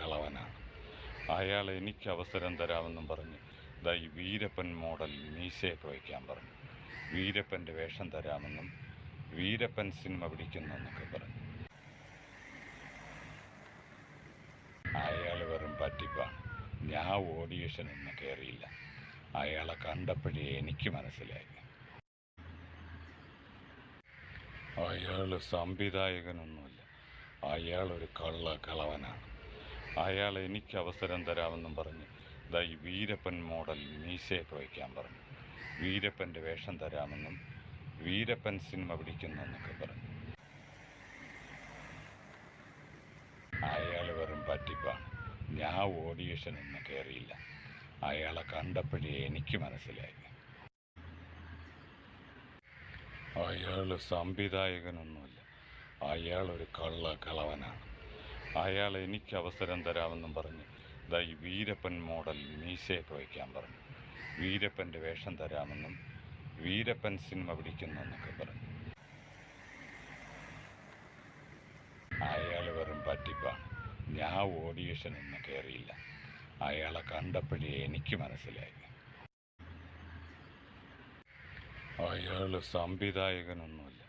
കളവനാണ്. അയാൾ എനിക്ക് അവസരം തരാമെന്നും പറഞ്ഞ് ഈ വീരപ്പൻ മോഡൽ മീശയൊക്കെ വയ്ക്കാൻ പറഞ്ഞു. വീരപ്പൻ്റെ വേഷം തരാമെന്നും വീരപ്പൻ സിനിമ പിടിക്കുന്നെന്നൊക്കെ പറഞ്ഞു. അയാൾ വെറും പറ്റിപ്പാണ്. ഞാൻ ഓഡിയേഷനൊന്നും കയറിയില്ല. അയാളെ കണ്ടപ്പോഴേ എനിക്ക് മനസ്സിലായി. അയാൾ സംവിധായകനൊന്നുമില്ല. അയാളൊരു കളവനാണ്. അയാൾ എനിക്ക് അവസരം തരാമെന്നും പറഞ്ഞ് ഈ വീരപ്പൻ മോഡൽ മീശയൊക്കെ വയ്ക്കാൻ പറഞ്ഞു. വീരപ്പൻ്റെ വേഷം തരാമെന്നും വീരപ്പൻ സിനിമ പിടിക്കുന്നെന്നൊക്കെ പറഞ്ഞു. അയാൾ വെറും പറ്റിപ്പാണ്. ഞാൻ ഓഡിയേഷനൊന്നും കയറിയില്ല. അയാളെ കണ്ടപ്പോഴേ എനിക്ക് മനസ്സിലായി. അയാൾ സംവിധായകനൊന്നുമില്ല. അയാളൊരു കളവനാണ്. അയാൾ എനിക്ക് അവസരം തരാമെന്നും പറഞ്ഞ് ഈ വീരപ്പൻ മോഡൽ മീശയൊക്കെ വയ്ക്കാൻ പറഞ്ഞു. വീരപ്പൻ്റെ വേഷം തരാമെന്നും വീരപ്പൻ സിനിമ പിടിക്കുന്നെന്നൊക്കെ പറഞ്ഞു. അയാൾ വെറും പറ്റിപ്പാണ്. ഞാൻ ഓഡിയേഷനൊന്നും കയറിയില്ല. അയാളെ കണ്ടപ്പോഴേ എനിക്ക് മനസ്സിലായി. അയാൾ സംവിധായകനൊന്നുമില്ല.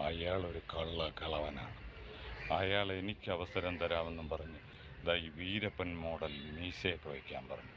അയാളൊരു കളവനാണ്. അയാൾ എനിക്ക് അവസരം തരാമെന്നും പറഞ്ഞ് ഈ വീരപ്പൻ മോഡൽ മീശയൊക്കെ വയ്ക്കാൻ പറഞ്ഞു.